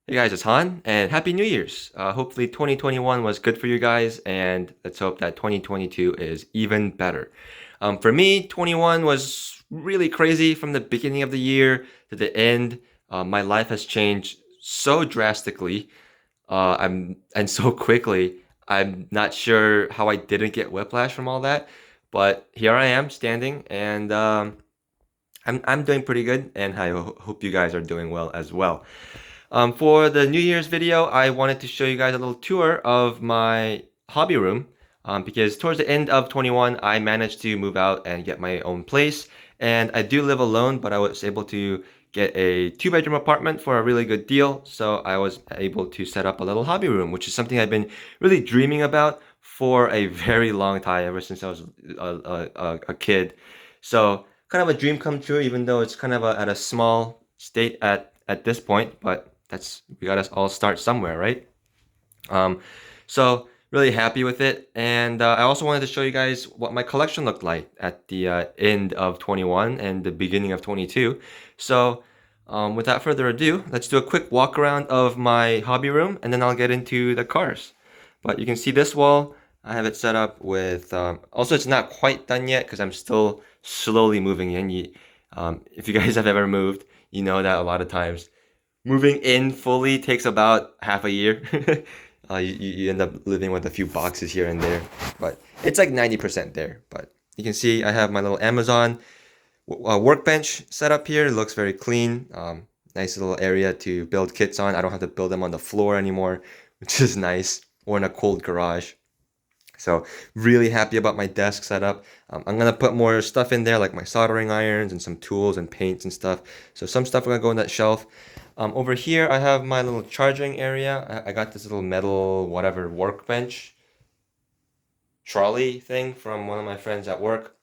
Hey guys, it's Han, and Happy New Year's! Hopefully 2021 was good for you guys, and let's hope that 2022 is even better. For me, 21 was really crazy from the beginning of the year to the end. My life has changed so drastically, and so quickly. I'm not sure how I didn't get whiplash from all that, but here I am standing, and I'm doing pretty good, and I hope you guys are doing well as well. For the New Year's video, I wanted to show you guys a little tour of my hobby room because towards the end of 21, I managed to move out and get my own place. And I do live alone, but I was able to get a 2-bedroom apartment for a really good deal. So I was able to set up a little hobby room, which is something I've been really dreaming about for a very long time, ever since I was a kid. So kind of a dream come true, even though it's kind of at a small state at this point, but we gotta all start somewhere, right? Um, so really happy with it, and I also wanted to show you guys what my collection looked like at the end of 21 and the beginning of 22. So without further ado, let's do a quick walk around of my hobby room, and then I'll get into the cars. But you can see this wall. I have it set up with. Also, it's not quite done yet because I'm still slowly moving in. If you guys have ever moved, you know that a lot of times moving in fully takes about half a year. You end up living with a few boxes here and there, but it's like 90% there. But you can see I have my little Amazon workbench set up here. It looks very clean. Nice little area to build kits on. I don't have to build them on the floor anymore, which is nice, or in a cold garage. So really happy about my desk setup. I'm gonna put more stuff in there, like my soldering irons and some tools and paints and stuff. So some stuff are gonna go in that shelf. Over here, I have my little charging area. I got this little metal whatever workbench trolley thing from one of my friends at work.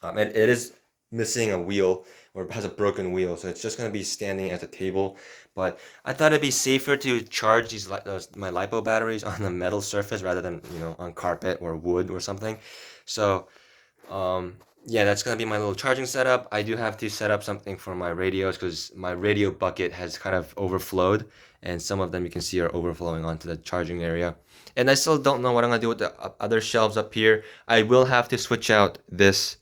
And it is missing a wheel, or has a broken wheel, so it's just gonna be standing at the table. But I thought it'd be safer to charge my lipo batteries on a metal surface rather than on carpet or wood or something. So yeah, that's gonna be my little charging setup. I do have to set up something for my radios because my radio bucket has kind of overflowed, and some of them you can see are overflowing onto the charging area. And I still don't know what I'm gonna do with the other shelves up here. I will have to switch out this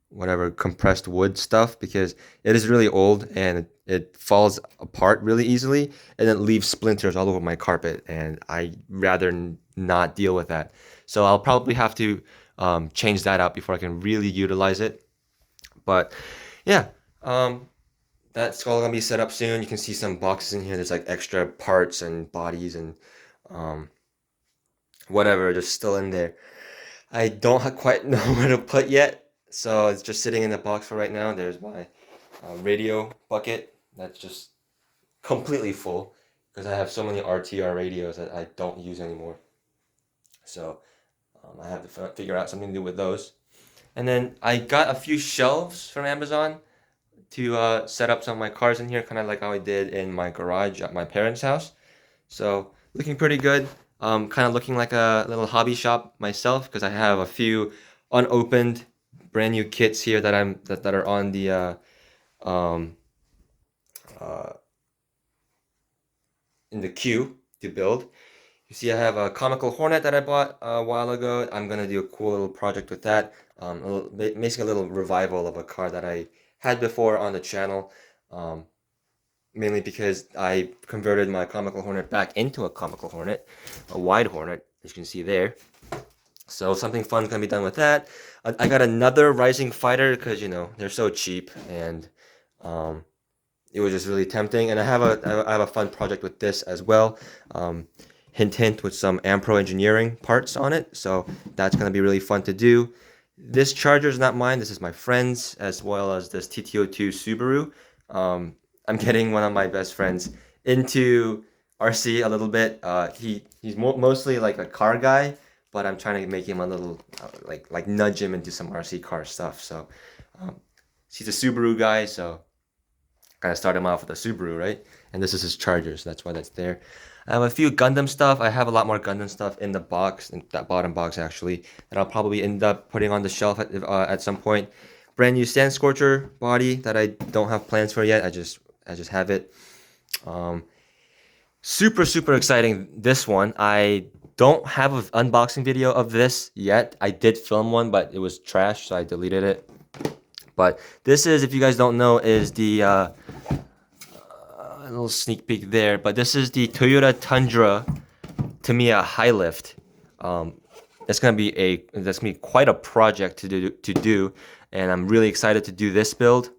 whatever compressed wood stuff because it is really old and it falls apart really easily and it leaves splinters all over my carpet, and I rather not deal with that. So I'll probably have to change that out before I can really utilize it. But yeah, that's all gonna be set up soon. You can see some boxes in here. There's like extra parts and bodies and um, whatever just still in there. I don't quite know where to put yet, so it's just sitting in the box for right now. There's my radio bucket that's just completely full because I have so many RTR radios that I don't use anymore. So I have to figure out something to do with those. And then I got a few shelves from Amazon to set up some of my cars in here, kind of like how I did in my garage at my parents' house. So looking pretty good. Kind of looking like a little hobby shop myself because I have a few unopened brand new kits here that are on the um, uh, in the queue to build. You see, I have a Comical Hornet that I bought a while ago. I'm gonna do a cool little project with that. Basically a little revival of a car that I had before on the channel. Mainly because I converted my Comical Hornet back into a Comical Hornet, a wide Hornet, as you can see there. So something fun's gonna be done with that. I got another Rising Fighter because they're so cheap, and it was just really tempting. And I have a fun project with this as well. Hint hint, with some Ampro engineering parts on it. So that's gonna be really fun to do. This charger is not mine. This is my friend's, as well as this Tt02 Subaru. I'm getting one of my best friends into RC a little bit. He's mostly like a car guy, but I'm trying to make him a little like nudge him into some RC car stuff. So um, he's a Subaru guy, so kind of start him off with a Subaru, right? And this is his charger, so that's why that's there. I have a few Gundam stuff. I have a lot more Gundam stuff in the box, in that bottom box actually, that I'll probably end up putting on the shelf at some point. Brand new Sand Scorcher body that I don't have plans for yet. I just have it. Um, Super exciting, this one. I don't have an unboxing video of this yet. I did film one, but it was trash, so I deleted it. But this is, if you guys don't know, is the a little sneak peek there. But this is the Toyota Tundra Tamiya High Lift. That's gonna be quite a project to do, and I'm really excited to do this build.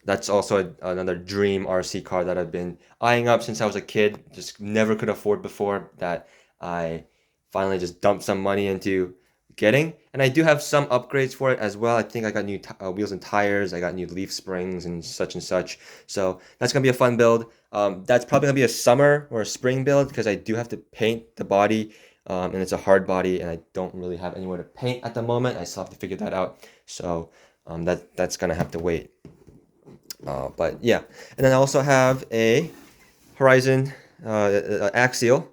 That's also another dream RC car that I've been eyeing up since I was a kid. Just never could afford before, that I finally just dumped some money into getting. And I do have some upgrades for it as well. I think I got new wheels and tires. I got new leaf springs and such. So that's going to be a fun build. That's probably going to be a summer or a spring build because I do have to paint the body. And it's a hard body and I don't really have anywhere to paint at the moment. I still have to figure that out. So that's going to have to wait. But yeah, and then I also have a Horizon Axial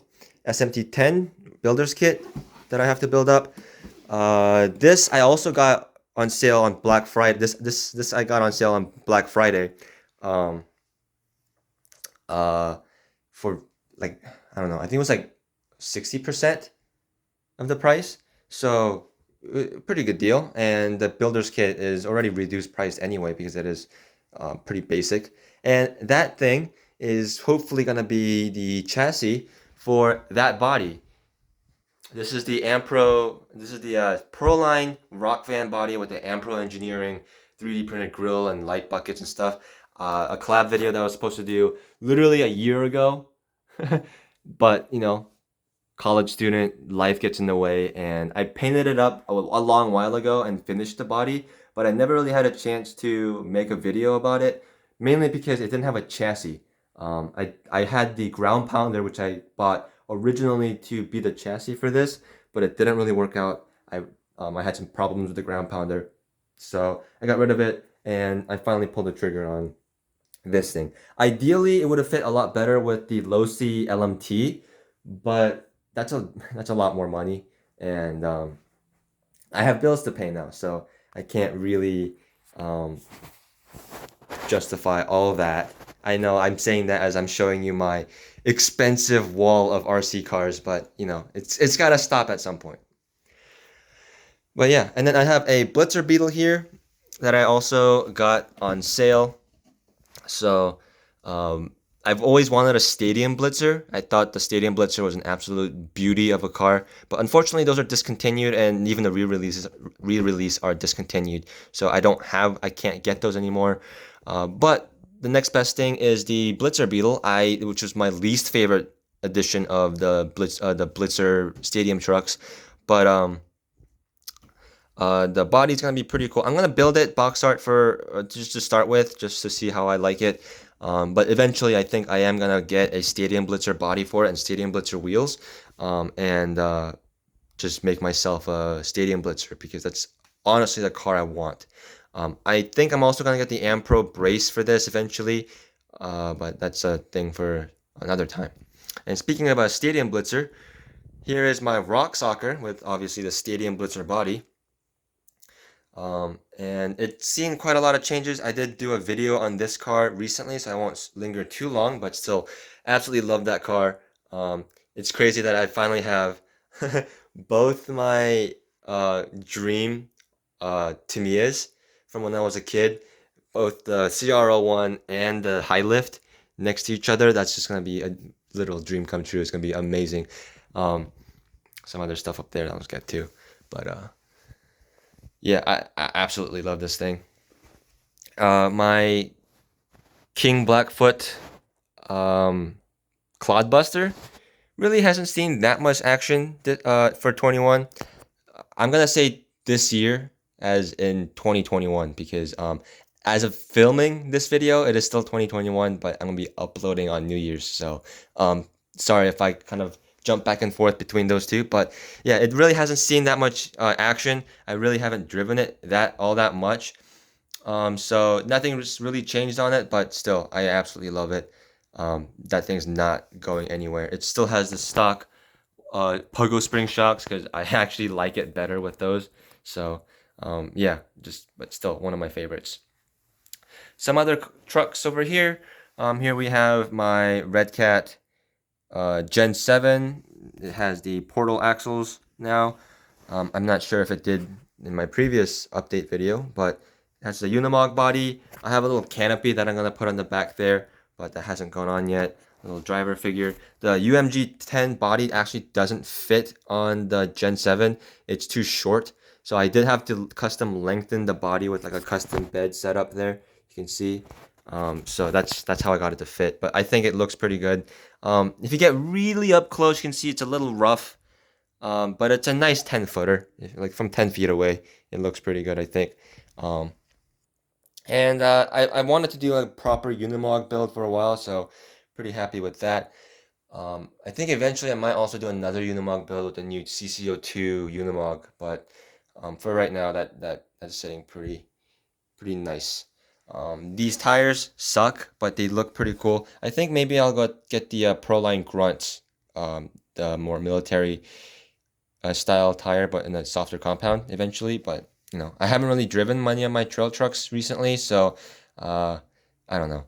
SMT10 builder's kit that I have to build up. This I also got on sale on Black Friday. This I got on sale on Black Friday. For like, I don't know, I think it was like 60% of the price. So pretty good deal. And the builder's kit is already reduced price anyway because it is pretty basic. And that thing is hopefully going to be the chassis for that body. This is the Proline rock van body with the Ampro Engineering 3D printed grill and light buckets and stuff. A collab video that I was supposed to do literally a year ago. But, you know, college student, life gets in the way, and I painted it up a long while ago and finished the body, but I never really had a chance to make a video about it, mainly because it didn't have a chassis. I had the ground pounder, which I bought originally to be the chassis for this, but it didn't really work out. I had some problems with the ground pounder, so I got rid of it, and I finally pulled the trigger on this thing. Ideally, it would have fit a lot better with the Losi LMT, but that's a lot more money, and I have bills to pay now, so I can't really justify all that. I know I'm saying that as I'm showing you my expensive wall of RC cars, but you know, it's got to stop at some point. But yeah, and then I have a Blitzer Beetle here that I also got on sale. So I've always wanted a Stadium Blitzer. I thought the Stadium Blitzer was an absolute beauty of a car, but unfortunately those are discontinued, and even the re-release are discontinued. So I can't get those anymore. But the next best thing is the Blitzer Beetle, which was my least favorite edition of the Blitzer Stadium trucks. But the body's gonna be pretty cool. I'm gonna build it box art for just to start with, just to see how I like it. But eventually, I think I am gonna get a Stadium Blitzer body for it and Stadium Blitzer wheels, and just make myself a Stadium Blitzer because that's honestly the car I want. I think I'm also gonna get the Ampro brace for this eventually, but that's a thing for another time. And speaking of a Stadium Blitzer, here is my Rock Soccer with obviously the Stadium Blitzer body. And it's seen quite a lot of changes. I did do a video on this car recently, so I won't linger too long, but still absolutely love that car. It's crazy that I finally have both my dream Tamiyas from when I was a kid, both the CR01 and the High Lift next to each other. That's just gonna be a little dream come true. It's gonna be amazing. Some other stuff up there that I'll get to, but yeah, I absolutely love this thing. My King Blackfoot Clodbuster really hasn't seen that much action for 21. I'm gonna say this year, as in 2021, because as of filming this video, it is still 2021, but I'm gonna be uploading on New Year's. So sorry if I kind of jump back and forth between those two, but yeah, it really hasn't seen that much action. I really haven't driven it all that much, so nothing really changed on it, but still I absolutely love it. That thing's not going anywhere. It still has the stock pogo spring shocks because I actually like it better with those. So yeah, but still one of my favorites. Some other trucks over here. Here we have my Redcat Gen 7. It has the portal axles now. I'm not sure if it did in my previous update video, but it has the Unimog body. I have a little canopy that I'm going to put on the back there, but that hasn't gone on yet. A little driver figure. The UMG 10 body actually doesn't fit on the Gen 7. It's too short. So I did have to custom lengthen the body with like a custom bed setup there. You can see. So that's how I got it to fit. But I think it looks pretty good. If you get really up close, you can see it's a little rough. But it's a nice 10-footer. Like from 10 feet away, it looks pretty good, I think. I wanted to do a proper Unimog build for a while, so pretty happy with that. I think eventually I might also do another Unimog build with the new Cco2 Unimog, but for right now, that's sitting pretty nice. These tires suck, but they look pretty cool. I think maybe I'll go get the Proline Grunts, the more military style tire, but in a softer compound eventually. But you know, I haven't really driven many of my trail trucks recently, so I don't know.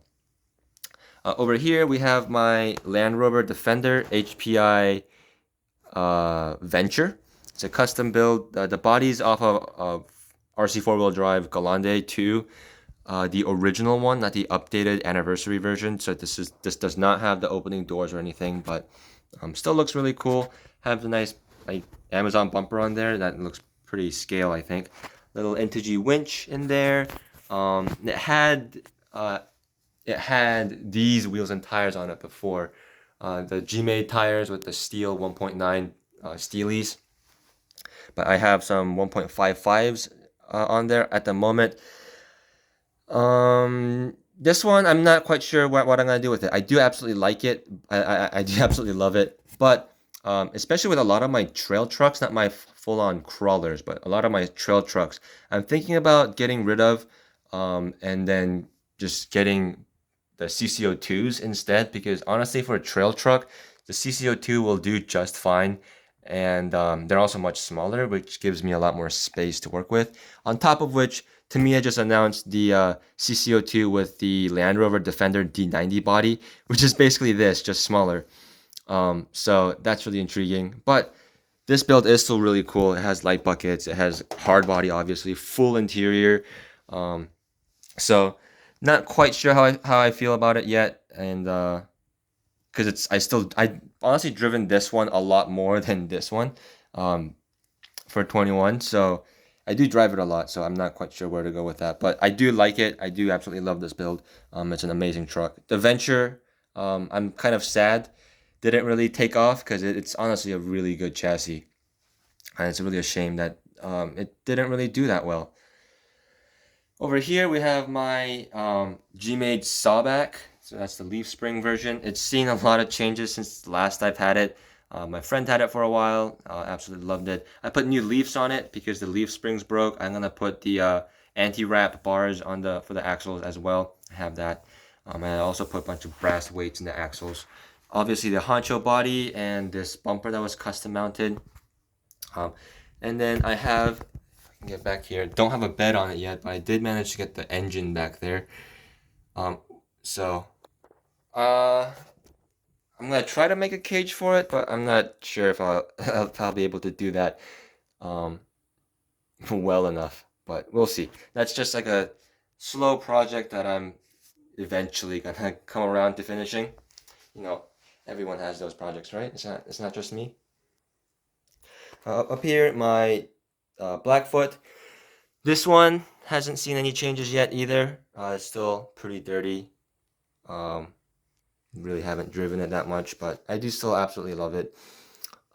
Over here we have my Land Rover Defender HPI Venture. It's a custom build. The body's off of RC 4-wheel drive Galande 2, the original one, not the updated anniversary version. So this does not have the opening doors or anything, but still looks really cool. Have a nice like Amazon bumper on there that looks pretty scale, I think. Little Integy winch in there. It had these wheels and tires on it before. The G-Made tires with the steel 1.9 Steelies. But I have some 1.55s on there at the moment. This one, I'm not quite sure what I'm going to do with it. I do absolutely like it. I do absolutely love it. But especially with a lot of my trail trucks, not my full-on crawlers, but a lot of my trail trucks, I'm thinking about getting rid of and then just getting the Cco2s instead, because honestly for a trail truck, the Cco2 will do just fine, and they're also much smaller, which gives me a lot more space to work with. On top of which, Tamiya just announced the Cco2 with the Land Rover Defender D90 body, which is basically this, just smaller. So that's really intriguing. But this build is still really cool. It has light buckets. It has hard body, obviously, full interior. So not quite sure how I feel about it yet, and because I honestly driven this one a lot more than this one, for 21. So I do drive it a lot, so I'm not quite sure where to go with that. But I do like it. I do absolutely love this build. It's an amazing truck. The Venture, I'm kind of sad didn't really take off because it's honestly a really good chassis, and it's really a shame that it didn't really do that well. Over here we have my G-Made Sawback. So that's the leaf spring version. It's seen a lot of changes since the last I've had it. My friend had it for a while. Absolutely loved it. I put new leaves on it because the leaf springs broke. I'm gonna put the anti-wrap bars on for the axles as well. I have that. And I also put a bunch of brass weights in the axles. Obviously the honcho body and this bumper that was custom mounted. And then I have, get back here, don't have a bed on it yet, but I did manage to get the engine back there. I'm gonna try to make a cage for it, but I'm not sure if I'll be able to do that well enough, but we'll see. That's just like a slow project that I'm eventually gonna come around to finishing. You know, everyone has those projects, right? It's not just me. Up here, my Blackfoot. This one hasn't seen any changes yet either. It's still pretty dirty. Really haven't driven it that much, but I do still absolutely love it.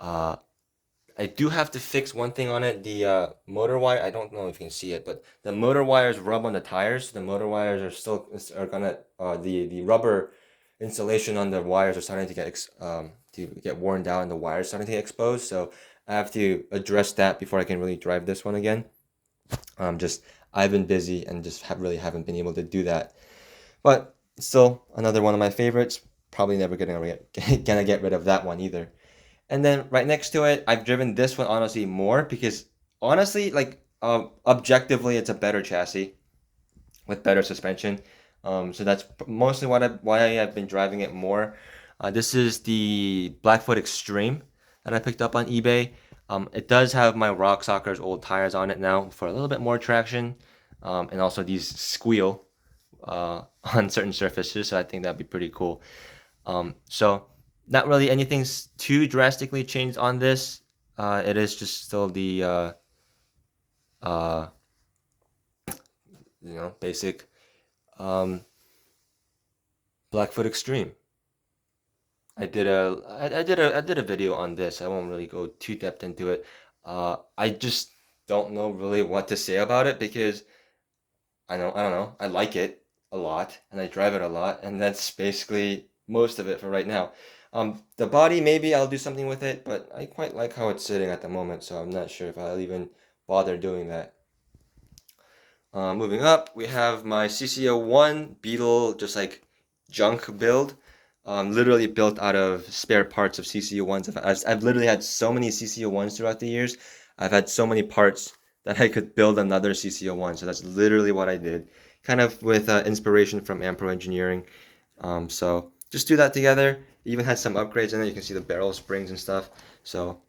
I do have to fix one thing on it. The motor wire, I don't know if you can see it, but the motor wires rub on the tires. The motor wires are gonna the rubber insulation on the wires are starting to get worn down, and the wires starting to get exposed. So I have to address that before I can really drive this one again. I've been busy and just really haven't been able to do that. But still another one of my favorites. Probably never gonna get rid of that one either. And then right next to it, I've driven this one honestly more because honestly, like objectively, it's a better chassis with better suspension. So that's mostly why I've been driving it more. This is the Blackfoot Extreme that I picked up on eBay. It does have my Rock Soccer's old tires on it now for a little bit more traction, and also these squeal on certain surfaces, so I think that'd be pretty cool. So not really anything's too drastically changed on this. It is just still the uh, basic Blackfoot Extreme. I did a video on this. I won't really go too depth into it. I just don't know really what to say about it because I don't know. I like it a lot and I drive it a lot, and that's basically most of it for right now. The body, maybe I'll do something with it, but I quite like how it's sitting at the moment, so I'm not sure if I'll even bother doing that. Moving up, we have my Cco One Beetle, just like junk build. Literally built out of spare parts of Cco Ones. I've literally had so many Cco Ones throughout the years. I've had so many parts that I could build another Cco One. So that's literally what I did, kind of with inspiration from Ampro Engineering. So just do that together. Even had some upgrades in it. You can see the barrel springs and stuff. So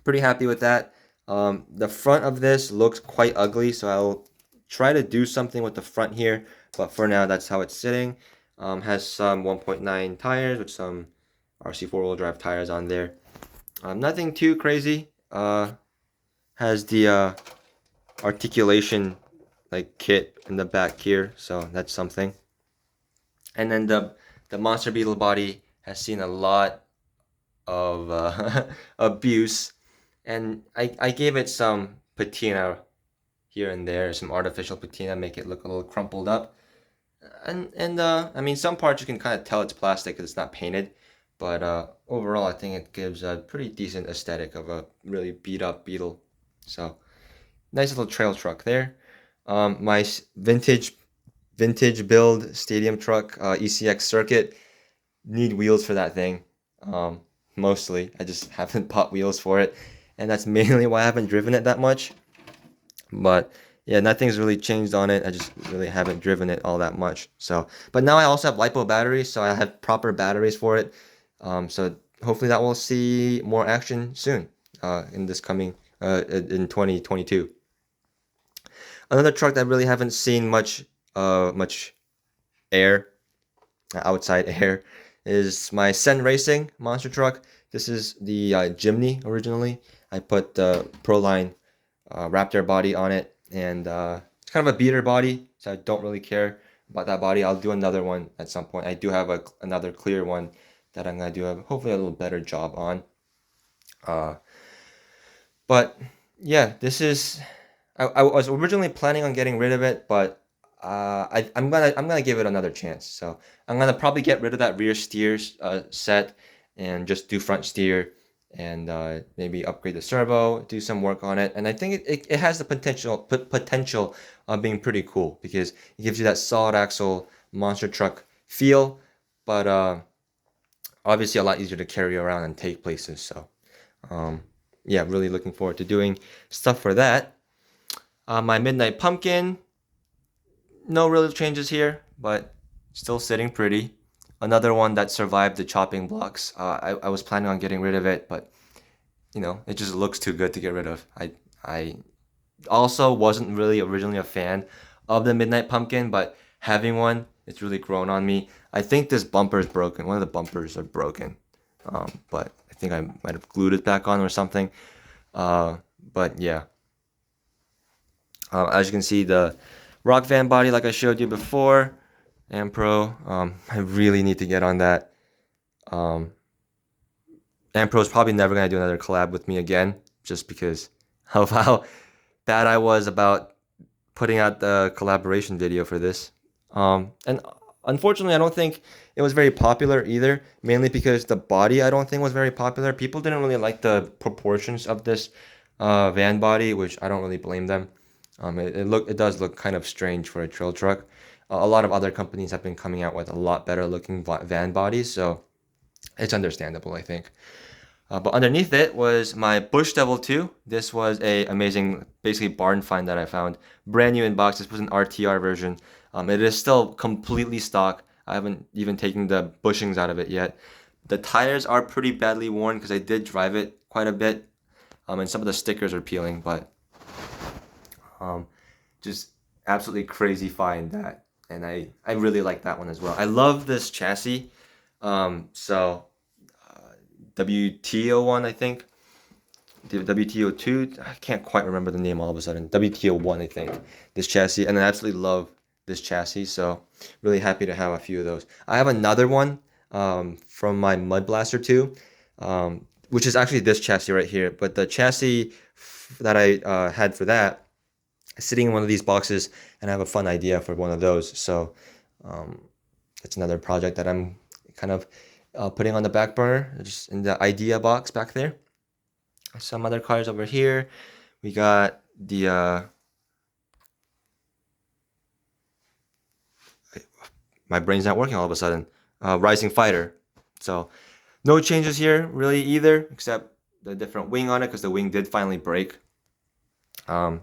pretty happy with that. The front of this looks quite ugly, so I'll try to do something with the front here, but for now that's how it's sitting. Has some 1.9 tires with some RC four-wheel drive tires on there. Nothing too crazy. Has the articulation like kit in the back here, so that's something. And then the Monster Beetle body has seen a lot of abuse, and I gave it some patina here and there, some artificial patina, make it look a little crumpled up. And I mean, some parts you can kind of tell it's plastic because it's not painted, but overall I think it gives a pretty decent aesthetic of a really beat up Beetle. So nice little trail truck there. My vintage build stadium truck, ECX circuit, need wheels for that thing. Mostly I just haven't bought wheels for it, and that's mainly why I haven't driven it that much. But yeah, nothing's really changed on it. I just really haven't driven it all that much. So, but now I also have LiPo batteries, so I have proper batteries for it. So hopefully that will see more action soon in this coming in 2022. Another truck that really haven't seen much air, outside air, is my Sen Racing monster truck. This is the Chimney originally. I put the Proline Raptor body on it, and it's kind of a beater body, so I don't really care about that body. I'll do another one at some point. I do have another clear one that I'm gonna do hopefully a little better job on. But yeah, this is. I was originally planning on getting rid of it, but I'm gonna give it another chance. So I'm gonna probably get rid of that rear steer set and just do front steer, and maybe upgrade the servo, do some work on it. And I think it has the potential of being pretty cool because it gives you that solid axle monster truck feel, but obviously a lot easier to carry around and take places. So yeah, really looking forward to doing stuff for that. My Midnight Pumpkin, no real changes here, but still sitting pretty. Another one that survived the chopping blocks. I was planning on getting rid of it, but it just looks too good to get rid of. I also wasn't really originally a fan of the Midnight Pumpkin, but having one, it's really grown on me. I think this bumper is broken. One of the bumpers are broken, but I think I might have glued it back on or something. But yeah. As you can see, the rock van body, like I showed you before, Ampro. I really need to get on that. Ampro is probably never going to do another collab with me again, just because of how bad I was about putting out the collaboration video for this. And unfortunately, I don't think it was very popular either, mainly because the body I don't think was very popular. People didn't really like the proportions of this van body, which I don't really blame them. It does look kind of strange for a trail truck. A lot of other companies have been coming out with a lot better looking van bodies, so it's understandable, I think. But underneath it was my Bush Devil 2. This was a amazing, basically barn find that I found. Brand new in box. This was an RTR version It is still completely stock. I haven't even taken the bushings out of it yet. The tires are pretty badly worn because I did drive it quite a bit, and some of the stickers are peeling, but just absolutely crazy find that, and I really like that one as well. I love this chassis. So WTO1, I think. The WTO2, I can't quite remember the name all of a sudden. WTO1, I think. This chassis, and I absolutely love this chassis, so really happy to have a few of those. I have another one from my Mud Blaster 2, which is actually this chassis right here, but the chassis that I had for that is sitting in one of these boxes, and I have a fun idea for one of those, so it's another project that I'm kind of putting on the back burner, just in the idea box back there. Some other cars over here. We got the my brain's not working all of a sudden. Rising Fighter. So no changes here really either, except the different wing on it because the wing did finally break. And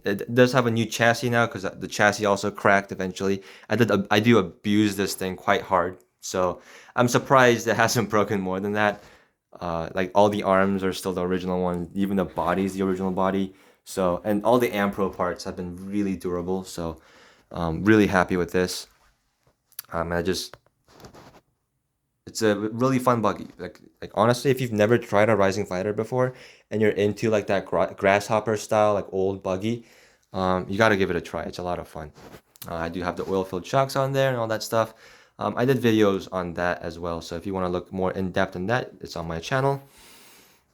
it does have a new chassis now because the chassis also cracked eventually. I do abuse this thing quite hard, so I'm surprised it hasn't broken more than that. Like all the arms are still the original one, even the body is the original body. So, and all the Ampro parts have been really durable. So, really happy with this. It's a really fun buggy. Like honestly, if you've never tried a Rising Fighter before and you're into like that grasshopper style, like old buggy, you got to give it a try. It's a lot of fun. I do have the oil-filled shocks on there and all that stuff. I did videos on that as well, so if you want to look more in depth on that, it's on my channel.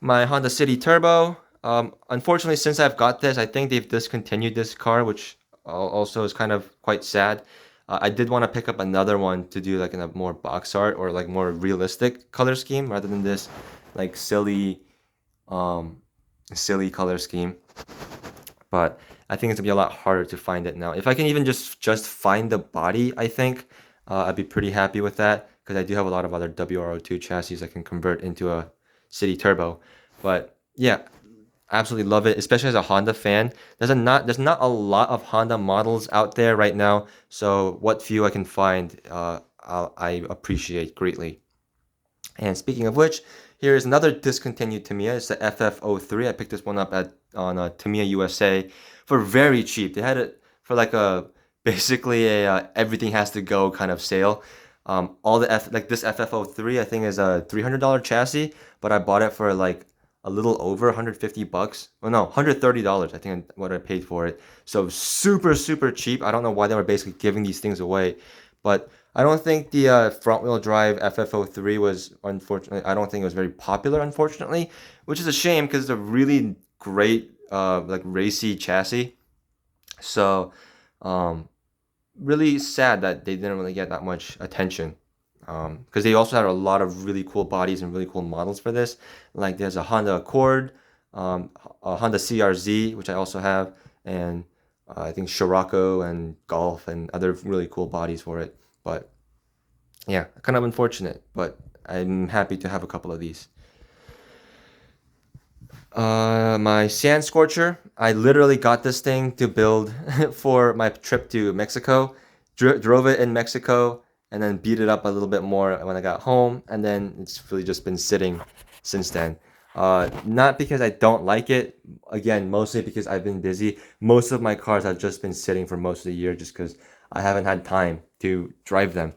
My Honda City Turbo. Unfortunately, since I've got this, I think they've discontinued this car, which also is kind of quite sad. I did want to pick up another one to do like in a more box art or like more realistic color scheme rather than this like silly color scheme. But I think it's gonna be a lot harder to find it now. If I can even just find the body, I think I'd be pretty happy with that because I do have a lot of other WRO2 chassis I can convert into a City Turbo. But yeah, absolutely love it, especially as a Honda fan. There's not a lot of Honda models out there right now, so what few I can find, I appreciate greatly. And speaking of which, here is another discontinued Tamiya. It's the FF03. I picked this one up on Tamiya USA for very cheap. They had it for like a basically a everything has to go kind of sale. All the like this FF03 I think is a $300 chassis, but I bought it for like a little over 150 bucks. Well, no, $130 I think what I paid for it. So super cheap. I don't know why they were basically giving these things away, but I don't think the front wheel drive FF03 was, unfortunately, I don't think it was very popular, unfortunately, which is a shame because it's a really great like racy chassis. So really sad that they didn't really get that much attention. Because they also had a lot of really cool bodies and really cool models for this. Like there's a Honda Accord, a Honda CRZ, which I also have, and I think Scirocco and Golf and other really cool bodies for it. But yeah, kind of unfortunate, but I'm happy to have a couple of these. My Sand Scorcher, I literally got this thing to build for my trip to Mexico. Drove it in Mexico and then beat it up a little bit more when I got home, and then it's really just been sitting since then. Not because I don't like it, again, mostly because I've been busy. Most of my cars have just been sitting for most of the year just because I haven't had time to drive them.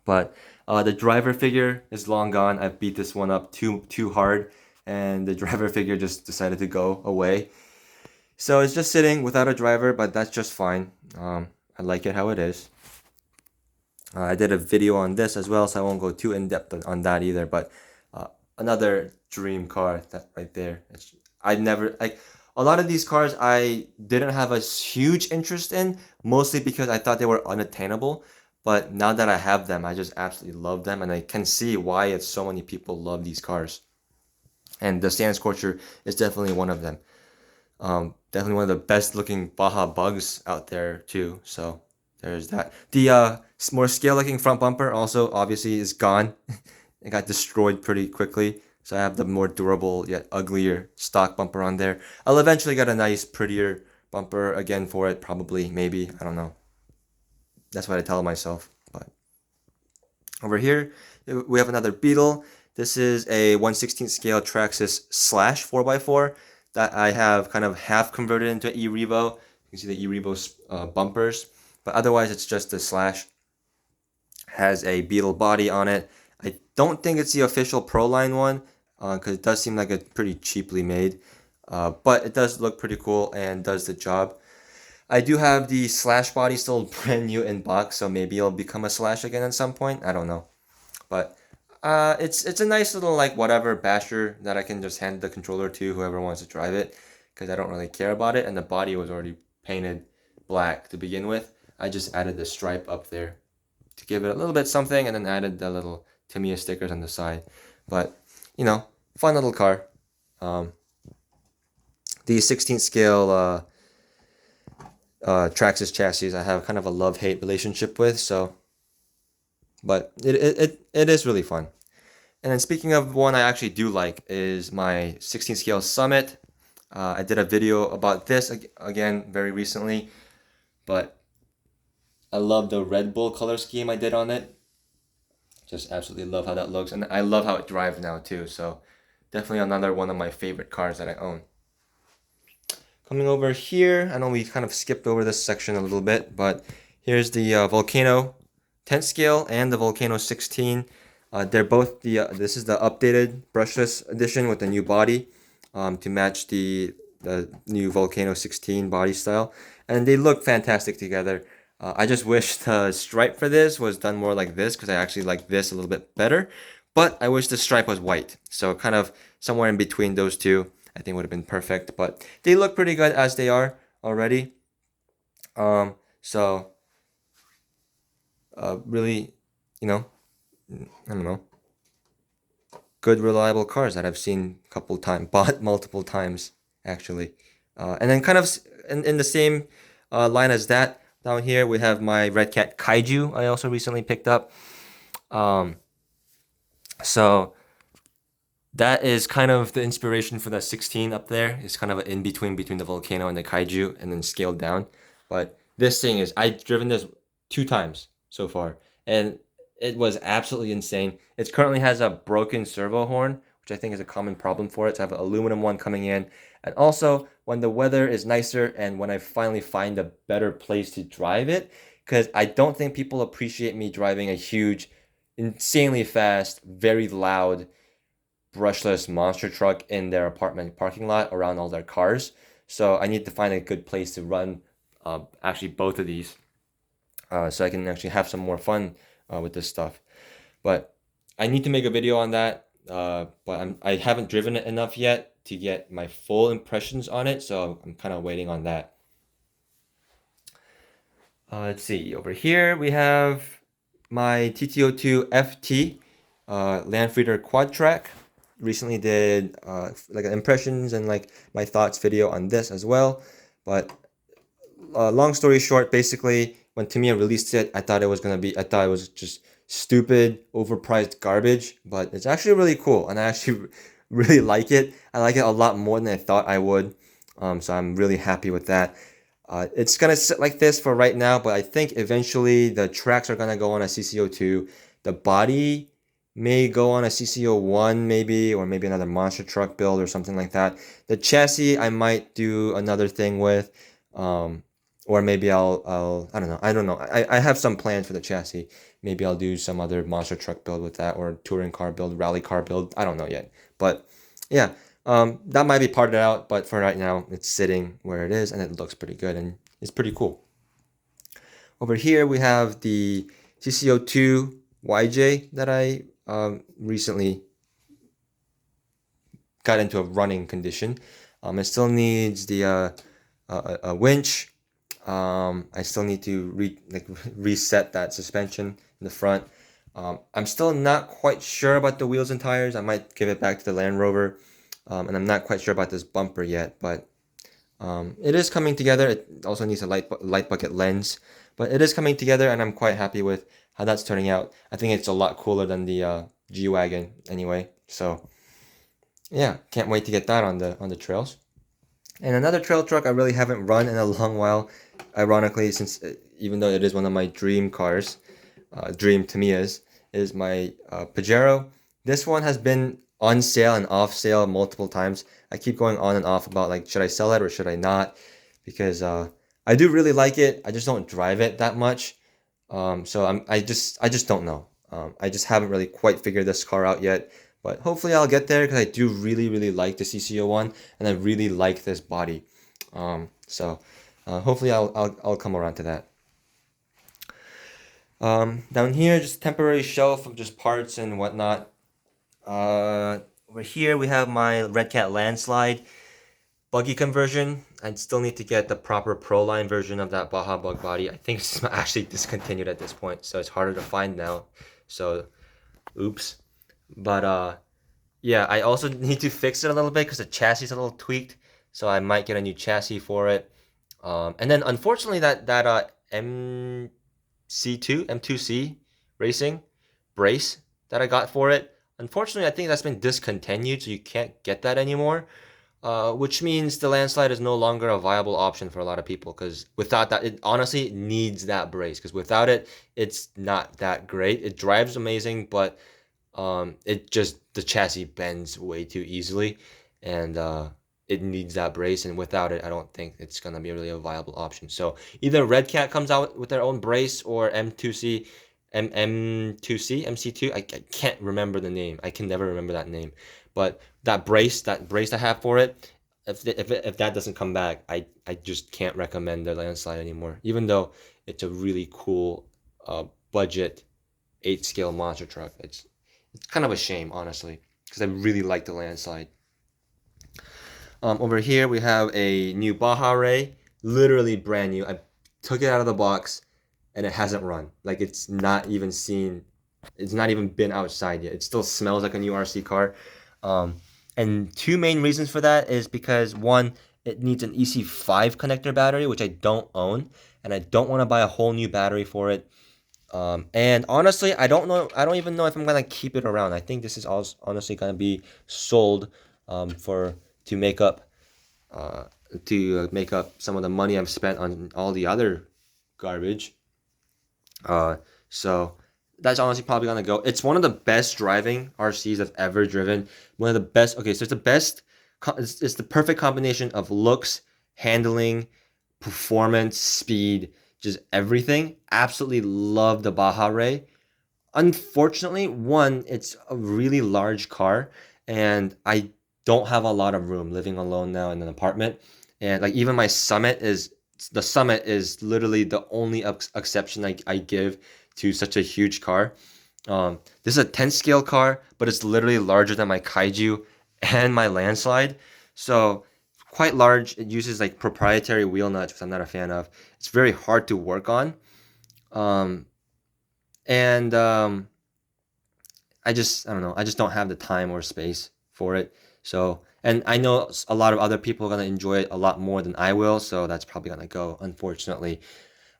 But the driver figure is long gone. I've beat this one up too hard, and the driver figure just decided to go away. So it's just sitting without a driver, but that's just fine. I like it how it is. I did a video on this as well, so I won't go too in depth on that either. But another dream car that right there. I never like a lot of these cars I didn't have a huge interest in, mostly because I thought they were unattainable. But now that I have them, I just absolutely love them, and I can see why it's so many people love these cars. And the Sand Scorcher is definitely one of them. Definitely one of the best looking Baja bugs out there too. So there's that. The more scale looking front bumper also obviously is gone. It got destroyed pretty quickly. So I have the more durable yet uglier stock bumper on there. I'll eventually get a nice prettier bumper again for it, probably, maybe, I don't know. That's what I tell myself. But over here, we have another Beetle. This is a 1/16 scale Traxxas slash 4x4 that I have kind of half converted into an E-Revo. You can see the E-Revo bumpers, but otherwise it's just a slash. Has a Beetle body on it. I don't think it's the official Proline one because it does seem like it's pretty cheaply made, but it does look pretty cool and does the job. I do have the slash body still brand new in box, so maybe it'll become a slash again at some point. I don't know. But it's a nice little like whatever basher that I can just hand the controller to whoever wants to drive it because I don't really care about it, and the body was already painted black to begin with. I just added the stripe up there to give it a little bit something, and then added the little Tamiya stickers on the side. But you know, fun little car. The 16th scale Traxxas chassis I have kind of a love-hate relationship with, so but it is really fun. And then speaking of one I actually do like is my 16 scale Summit. I did a video about this again very recently, but I love the Red Bull color scheme I did on it. Just absolutely love how that looks, and I love how it drives now too, so definitely another one of my favorite cars that I own. Coming over here, I know we kind of skipped over this section a little bit, but here's the Volcano 10th scale and the Volcano 16. They're both this is the updated brushless edition with the new body to match the new Volcano 16 body style, and they look fantastic together. I just wish the stripe for this was done more like this because I actually like this a little bit better, but I wish the stripe was white, so kind of somewhere in between those two I think would have been perfect, but they look pretty good as they are already. So really, you know, I don't know, good reliable cars that I've seen a couple times, bought multiple times actually. And then kind of in the same line as that, down here we have my Redcat Kaiju I also recently picked up. So that is kind of the inspiration for the 16 up there. It's kind of an in-between between the Volcano and the Kaiju and then scaled down. But this thing is, I've driven this 2 times so far, and it was absolutely insane. It currently has a broken servo horn, which I think is a common problem for it, to have an aluminum one coming in. And also, when the weather is nicer and when I finally find a better place to drive it, because I don't think people appreciate me driving a huge, insanely fast, very loud, brushless monster truck in their apartment parking lot around all their cars. So I need to find a good place to run actually both of these so I can actually have some more fun with this stuff. But I need to make a video on that, but I haven't driven it enough yet to get my full impressions on it, so I'm kind of waiting on that. Let's see, over here we have my Tt02 FT Landfreeder quad track. Recently did like impressions and like my thoughts video on this as well, but long story short, basically when Tamiya released it, I thought it was just stupid overpriced garbage, but it's actually really cool and I actually really like it. I like it a lot more than I thought I would, so I'm really happy with that. It's gonna sit like this for right now, but I think eventually the tracks are gonna go on a Cco2. The body may go on a Cco1 maybe, or maybe another monster truck build or something like that. The chassis I might do another thing with, or maybe I'll I don't know. I have some plans for the chassis. Maybe I'll do some other monster truck build with that, or touring car build, rally car build. I don't know yet, but yeah, that might be parted out. But for right now, it's sitting where it is, and it looks pretty good and it's pretty cool. Over here we have the Cco2 YJ that I recently got into a running condition. It still needs the a winch. I still need to reset that suspension in the front. I'm still not quite sure about the wheels and tires. I might give it back to the Land Rover, and I'm not quite sure about this bumper yet. But it is coming together. It also needs a light bucket lens, but it is coming together, and I'm quite happy with how that's turning out. I think it's a lot cooler than the G-Wagon anyway. So yeah, can't wait to get that on the trails. And another trail truck I really haven't run in a long while Ironically, since even though it is one of my dream cars, dream Tamiyas, is my Pajero. This one has been on sale and off sale multiple times. I keep going on and off about like, should I sell it or should I not? Because I do really like it. I just don't drive it that much. So I just don't know. I just haven't really quite figured this car out yet. But hopefully I'll get there because I do really like the Cco One and I really like this body. So hopefully I'll come around to that. Down here, just temporary shelf of just parts and whatnot. Over here we have my Redcat Landslide buggy conversion. I still need to get the proper Pro Line version of that Baja bug body. I think it's actually discontinued at this point, so it's harder to find now. So, oops. But yeah, I also need to fix it a little bit because the chassis is a little tweaked. So I might get a new chassis for it. And then unfortunately that M2C Racing brace that I got for it, unfortunately I think that's been discontinued, so you can't get that anymore. Which means the Landslide is no longer a viable option for a lot of people because without that, it honestly needs that brace because without it, it's not that great. It drives amazing, but it just, the chassis bends way too easily and it needs that brace, and without it, I don't think it's gonna be really a viable option. So either Redcat comes out with their own brace or M2C, MC2. I can't remember the name. I can never remember that name. But that brace I have for it, if that doesn't come back, I just can't recommend the Landslide anymore. Even though it's a really cool budget 8-scale monster truck, it's kind of a shame, honestly, because I really like the Landslide. Over here we have a new Baja Ray, literally brand new. I took it out of the box and it hasn't run. Like it's not even been outside yet. It still smells like a new RC car. And two main reasons for that is because one, it needs an EC5 connector battery, which I don't own, and I don't want to buy a whole new battery for it. And honestly, I don't even know if I'm gonna keep it around. I think this is also honestly gonna be sold to make up some of the money I've spent on all the other garbage. So that's honestly probably gonna go. It's one of the best driving RCs I've ever driven. One of the best. Okay, so it's the best. It's the perfect combination of looks, handling, performance, speed, just everything. Absolutely love the Baja Ray. Unfortunately, one, it's a really large car, and I don't have a lot of room living alone now in an apartment. And like even my Summit is literally the only exception I give to such a huge car. This is a 10 scale car, but it's literally larger than my Kaiju and my Landslide. So quite large. It uses like proprietary wheel nuts, which I'm not a fan of. It's very hard to work on. And I don't know. I just don't have the time or space for it. So, and I know a lot of other people are gonna enjoy it a lot more than I will. So that's probably gonna go, unfortunately.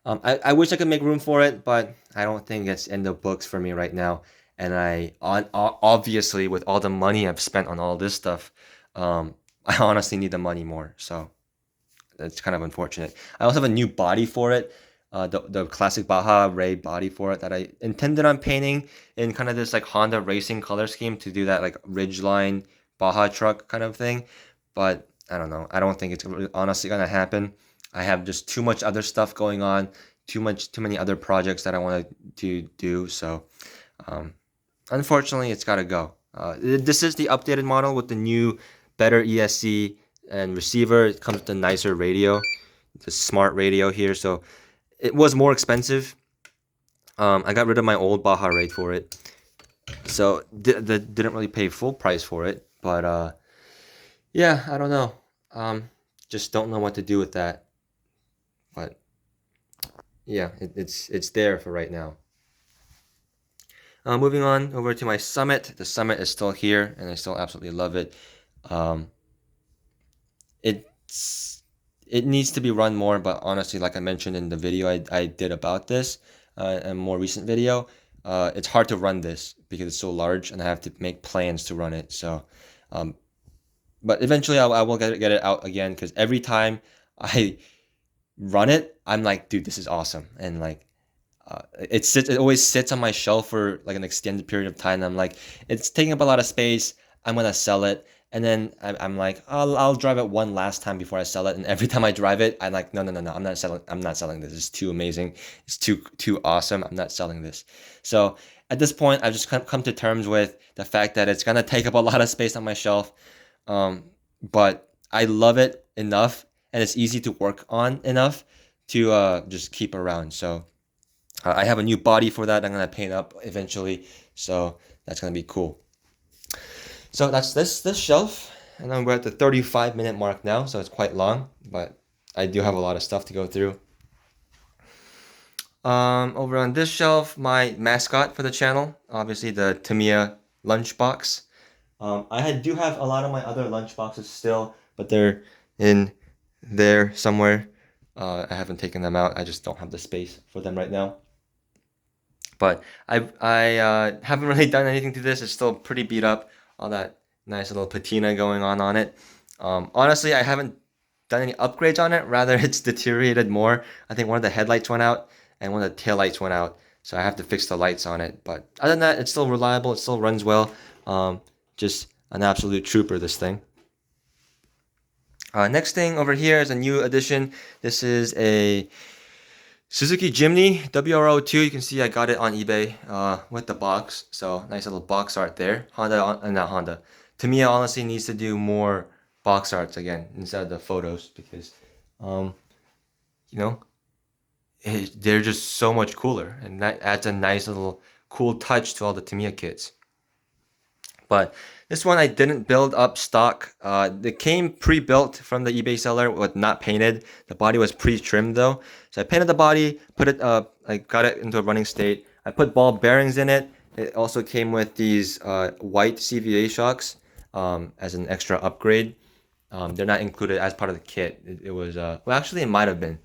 I wish I could make room for it, but I don't think it's in the books for me right now. And obviously with all the money I've spent on all this stuff, I honestly need the money more. So that's kind of unfortunate. I also have a new body for it. The classic Baja Ray body for it that I intended on painting in kind of this like Honda racing color scheme to do that like Ridgeline Baja truck kind of thing. But I don't know. I don't think it's honestly gonna happen. I have just too much other stuff going on, too many other projects that I want to do. So unfortunately, it's gotta go. This is the updated model with the new, better ESC and receiver. It comes with a nicer radio, the smart radio here. So it was more expensive. I got rid of my old Baja Ray for it, so didn't really pay full price for it. But yeah, I don't know. Just don't know what to do with that. But yeah, it's there for right now. Moving on over to my Summit. The Summit is still here, and I still absolutely love it. It needs to be run more, but honestly, like I mentioned in the video I did about this, a more recent video, it's hard to run this because it's so large, and I have to make plans to run it. So, but eventually I will get it out again, because every time I run it, I'm like, dude, this is awesome. And like, it always sits on my shelf for like an extended period of time. And I'm like, it's taking up a lot of space. I'm gonna sell it. And then I'm like, I'll drive it one last time before I sell it. And every time I drive it, I'm like, no, I'm not selling. I'm not selling this. It's too amazing. It's too awesome. I'm not selling this. So at this point, I've just come to terms with the fact that it's gonna take up a lot of space on my shelf. But I love it enough, and it's easy to work on enough to just keep around. So I have a new body for that. I'm gonna paint up eventually. So that's gonna be cool. So that's this shelf, and then we're at the 35-minute mark now, so it's quite long, but I do have a lot of stuff to go through. Over on this shelf, my mascot for the channel, obviously the Tamiya Lunch Box. Do have a lot of my other lunch boxes still, but they're in there somewhere. I haven't taken them out. I just don't have the space for them right now. But I haven't really done anything to this. It's still pretty beat up. All that nice little patina going on it. Honestly, I haven't done any upgrades on it. Rather, it's deteriorated more. I think one of the headlights went out and one of the tail lights went out. So I have to fix the lights on it. But other than that, it's still reliable. It still runs well. Just an absolute trooper, this thing. Next thing over here is a new addition. This is a Suzuki Chimney WR02. You can see I got it on eBay with the box. So nice little box art there. Not Honda. Tamiya honestly needs to do more box arts again instead of the photos because, you know, they're just so much cooler, and that adds a nice little cool touch to all the Tamiya kits. But this one I didn't build up stock. It came pre-built from the eBay seller with not painted. The body was pre-trimmed though. So I painted the body, I got it into a running state. I put ball bearings in it. It also came with these white CVA shocks as an extra upgrade. They're not included as part of the kit. It was, well actually it might have been.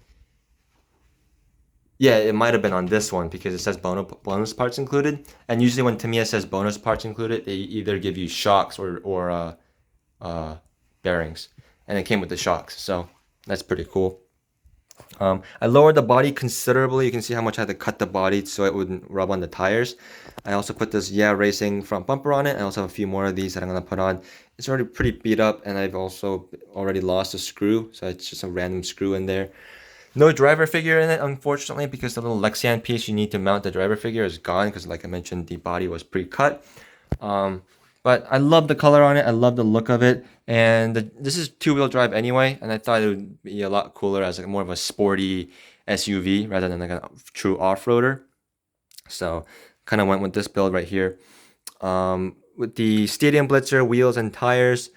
Yeah, it might have been on this one because it says bonus parts included. And usually when Tamiya says bonus parts included, they either give you shocks or bearings. And it came with the shocks, so that's pretty cool. I lowered the body considerably. You can see how much I had to cut the body so it wouldn't rub on the tires. I also put this Yeah Racing front bumper on it. I also have a few more of these that I'm going to put on. It's already pretty beat up, and I've also already lost a screw, so it's just a random screw in there. No driver figure in it, unfortunately, because the little Lexian piece you need to mount the driver figure is gone because, like I mentioned, the body was pre-cut. But I love the color on it. I love the look of it. And this is two-wheel drive anyway, and I thought it would be a lot cooler as like more of a sporty SUV rather than like a true off-roader. So kind of went with this build right here. With the Stadium Blitzer wheels and tires,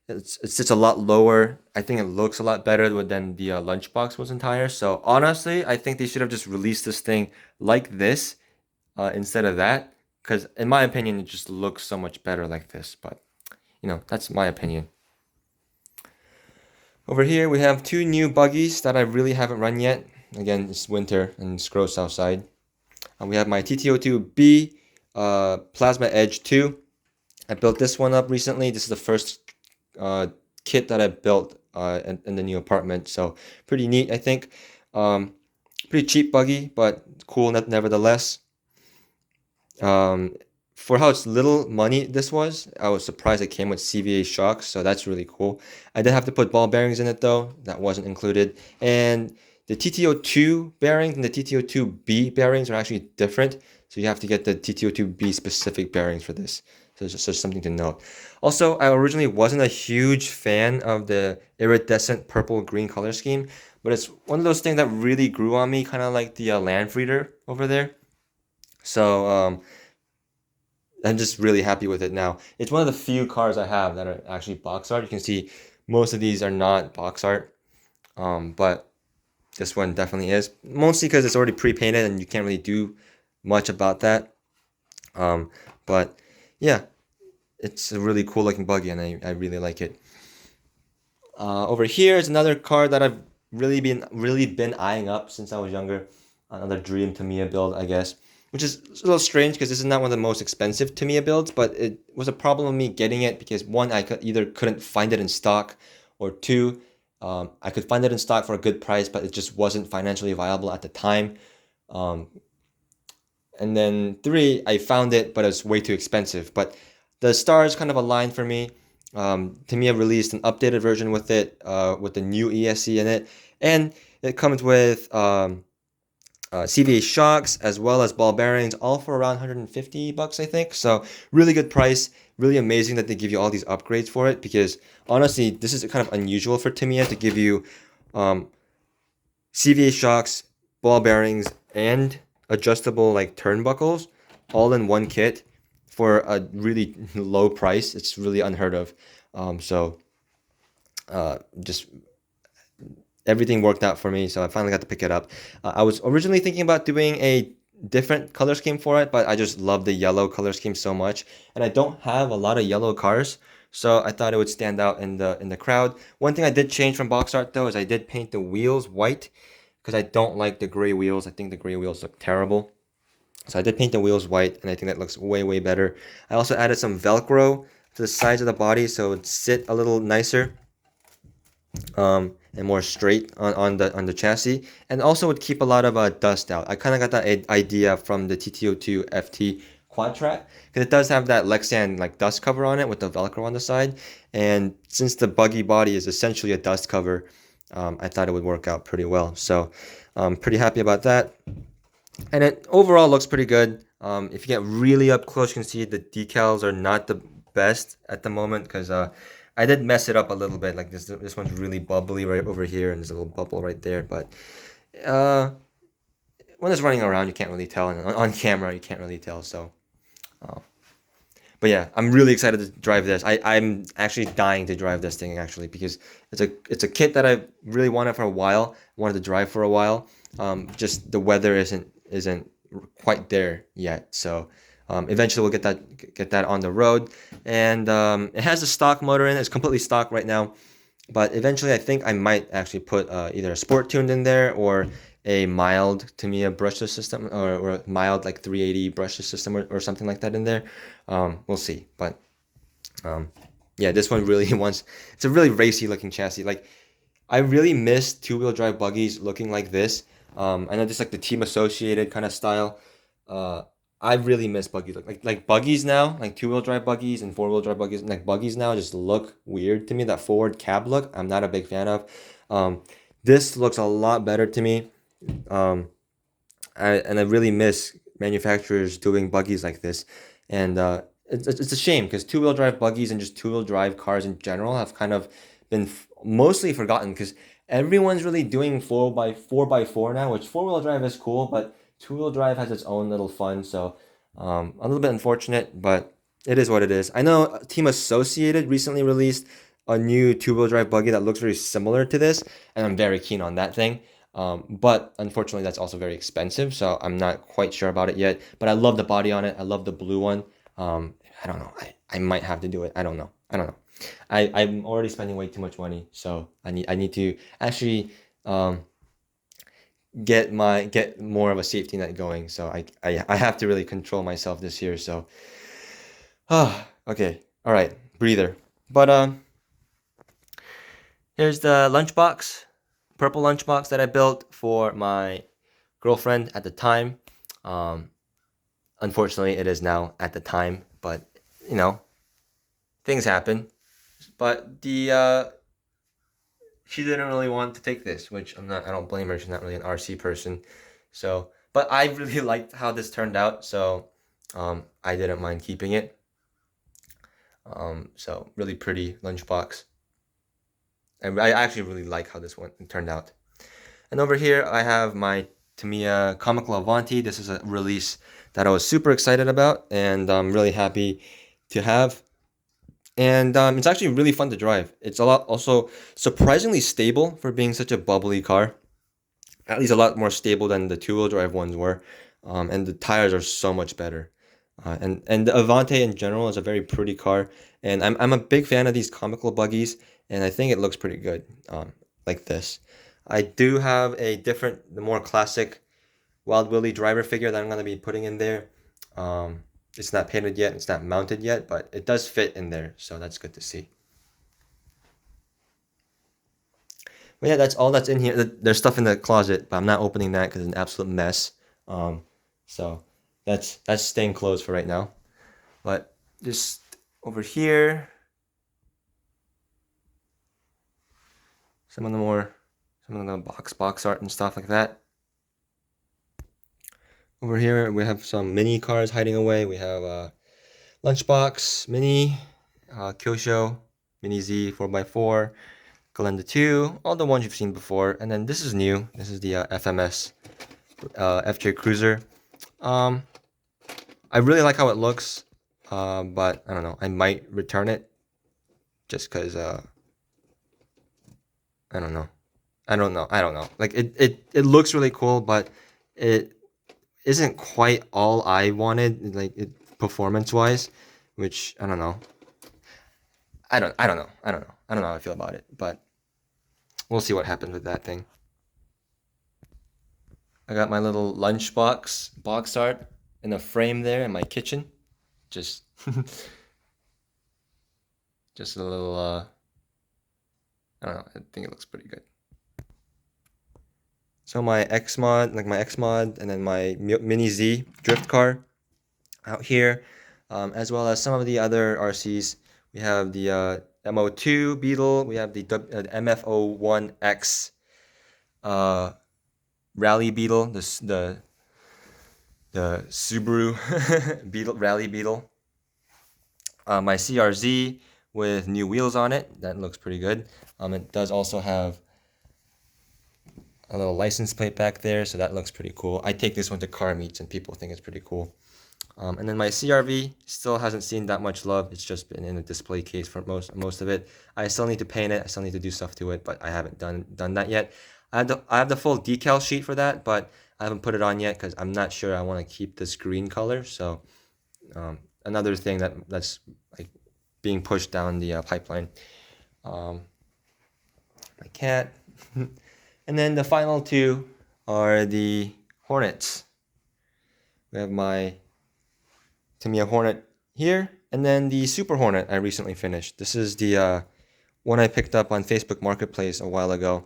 it's just a lot lower. I think it looks a lot better than the Lunchbox was in tires. So honestly, I think they should have just released this thing like this instead of that. Because in my opinion, it just looks so much better like this. But, you know, that's my opinion. Over here, we have two new buggies that I really haven't run yet. Again, it's winter and it's gross outside. We have my Tt02B Plasma Edge 2. I built this one up recently. This is the first kit that I built in the new apartment, so pretty neat, I think. Pretty cheap buggy, but cool nevertheless. For how it's little money this was, I was surprised it came with CVA shocks, so that's really cool. I did have to put ball bearings in it though, that wasn't included. And the Tt02 bearings and the Tt02B bearings are actually different, so you have to get the Tt02B specific bearings for this. So it's just something to note. Also, I originally wasn't a huge fan of the iridescent purple-green color scheme, but it's one of those things that really grew on me, kind of like the Landfreeder over there. So I'm just really happy with it now. It's one of the few cars I have that are actually box art. You can see most of these are not box art, but this one definitely is. Mostly because it's already pre-painted and you can't really do much about that. But yeah, it's a really cool looking buggy and I really like it. Over here is another car that I've really been eyeing up since I was younger. Another dream Tamiya build, I guess. Which is a little strange because this is not one of the most expensive Tamiya builds, but it was a problem of me getting it because one, I either couldn't find it in stock, or two, I could find it in stock for a good price, but it just wasn't financially viable at the time. And then 3, I found it, but it was way too expensive. But the stars kind of aligned for me. Tamiya released an updated version with it, with the new ESC in it, and it comes with CVA shocks as well as ball bearings, all for around 150 bucks, I think. So really good price. Really amazing that they give you all these upgrades for it, because honestly, this is kind of unusual for Tamiya to give you CVA shocks, ball bearings, and adjustable like turnbuckles all in one kit for a really low price. It's really unheard of. Just everything worked out for me, so I finally got to pick it up. I was originally thinking about doing a different color scheme for it, but I just love the yellow color scheme so much, and I don't have a lot of yellow cars, so I thought it would stand out in the crowd. One thing I did change from box art though is I did paint the wheels white, because I don't like the gray wheels. I think the gray wheels look terrible. So I did paint the wheels white, and I think that looks way, way better. I also added some Velcro to the sides of the body so it would sit a little nicer, and more straight on the chassis, and also would keep a lot of dust out. I kind of got that idea from the Tt02 FT quad track, because it does have that Lexan like dust cover on it with the Velcro on the side, and since the Buggy body is essentially a dust cover, I thought it would work out pretty well. So I'm pretty happy about that, and it overall looks pretty good. If you get really up close, you can see the decals are not the best at the moment, because I did mess it up a little bit. Like this one's really bubbly right over here, and there's a little bubble right there. But when it's running around, you can't really tell, and on camera, you can't really tell. So, but yeah, I'm really excited to drive this. I'm actually dying to drive this thing actually, because it's a kit that I really wanted for a while. Wanted to drive for a while. Just the weather isn't quite there yet. So eventually we'll get that on the road, and it has a stock motor in it. It's completely stock right now, but eventually I think I might actually put either a sport tuned in there, or a mild Tamiya brushless system, or a mild like 380 brushless system, or something like that in there. We'll see, but yeah, this one really wants. It's a really racy looking chassis. Like, I really miss two-wheel drive buggies looking like this. I know this like the team associated kind of style. I really miss buggies. Like buggies now, like two-wheel drive buggies and four-wheel drive buggies, like buggies now just look weird to me. That forward cab look, I'm not a big fan of. This looks a lot better to me. I really miss manufacturers doing buggies like this, and it's a shame, because two-wheel drive buggies and just two-wheel drive cars in general have kind of been mostly forgotten, because everyone's really doing 4x4 now, which four-wheel drive is cool, but two-wheel drive has its own little fun. So a little bit unfortunate, but it is what it is. I know Team Associated recently released a new two-wheel drive buggy that looks very similar to this, and I'm very keen on that thing. But unfortunately, that's also very expensive, so I'm not quite sure about it yet. But I love the body on it. I love the blue one. I don't know. I might have to do it. I don't know. I'm already spending way too much money, so I need to actually get more of a safety net going. So I have to really control myself this year. So okay, all right, breather. But here's the lunchbox, purple lunchbox that I built for my girlfriend at the time. Unfortunately, it is now at the time, but you know, things happen. But the she didn't really want to take this, which I don't blame her. She's not really an RC person. So, but I really liked how this turned out, so I didn't mind keeping it. So really pretty lunchbox. And I actually really like how this one turned out. And over here I have my Tamiya Comical Lavonte. This is a release that I was super excited about, and I'm really happy to have. And it's actually really fun to drive. It's also surprisingly stable for being such a bubbly car. At least a lot more stable than the two-wheel drive ones were. And the tires are so much better. And the Avante in general is a very pretty car. And I'm a big fan of these comical buggies, and I think it looks pretty good, like this. I do have a different, the more classic Wild Willie driver figure that I'm going to be putting in there. It's not painted yet, it's not mounted yet, but it does fit in there, so that's good to see. But yeah, that's all that's in here. There's stuff in the closet, but I'm not opening that because it's an absolute mess. So that's staying closed for right now. But just over here, some of the box art and stuff like that. Over here we have some mini cars hiding away. We have Lunchbox, Mini, Kyosho, Mini Z 4x4, Galenda 2, all the ones you've seen before. And then this is new. This is the FMS Fj Cruiser. I really like how it looks, but I don't know. I might return it just because I don't know. I don't know. Like it looks really cool, but it isn't quite all I wanted, like performance wise, which I don't know. I don't know. I don't know how I feel about it, but we'll see what happens with that thing. I got my little lunchbox box art in a frame there in my kitchen. Just just a little I don't know, I think it looks pretty good. So my X mod, and then my Mini Z drift car out here, as well as some of the other RCs. We have the Tt02 Beetle, we have the MF01X Rally Beetle, the Subaru Beetle Rally Beetle. My CRZ with new wheels on it, that looks pretty good. It does also have a little license plate back there, so that looks pretty cool. I take this one to car meets and people think it's pretty cool. And then my CRV still hasn't seen that much love. It's just been in a display case for most of it. I still need to paint it. I still need to do stuff to it, but I haven't done that yet. I have the full decal sheet for that, but I haven't put it on yet because I'm not sure I want to keep this green color. So another thing that's like being pushed down the pipeline. My cat. And then the final two are the Hornets. We have my Tamiya Hornet here, and then the Super Hornet I recently finished. This is the one I picked up on Facebook Marketplace a while ago,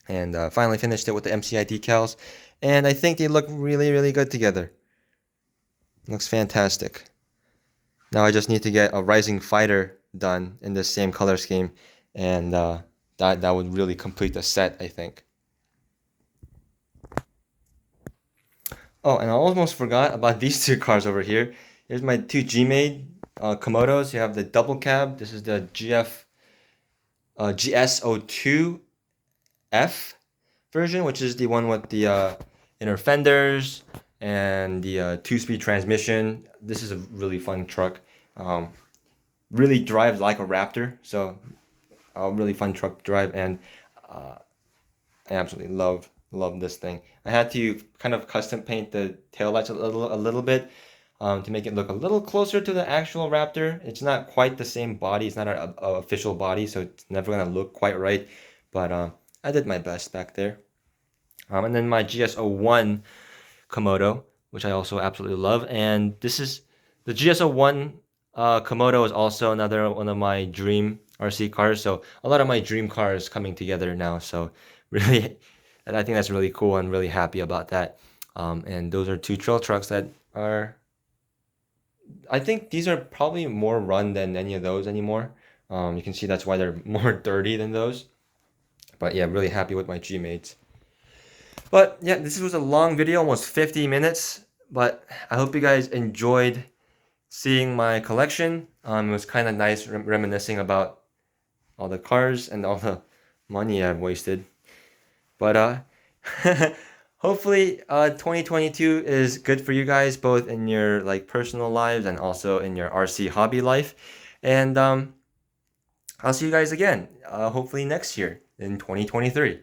and finally finished it with the MCI decals, and I think they look really, really good together. Looks fantastic. Now I just need to get a Rising Fighter done in this same color scheme, and that would really complete the set, I think. Oh, and I almost forgot about these two cars over here. Here's my two G-Made Komodos. You have the double cab. This is the GS02 F version, which is the one with the inner fenders and the 2-speed transmission. This is a really fun truck. Really drives like a Raptor, so a really fun truck to drive, and I absolutely love this thing. I had to kind of custom paint the taillights a little bit to make it look a little closer to the actual Raptor. It's not quite the same body. It's not an official body, so it's never gonna look quite right. But I did my best back there. And then my GS01 Komodo, which I also absolutely love. And this is the GS01 Komodo is also another one of my dream RC cars. So a lot of my dream cars coming together now. So really, and I think that's really cool. I'm really happy about that. And those are two trail trucks that are, I think these are probably more run than any of those anymore. You can see that's why they're more dirty than those. But yeah, really happy with my G-Mates. But yeah, this was a long video, almost 50 minutes. But I hope you guys enjoyed seeing my collection. It was kind of nice reminiscing about all the cars and all the money I've wasted. But hopefully 2022 is good for you guys, both in your like personal lives and also in your RC hobby life. And I'll see you guys again, hopefully next year in 2023.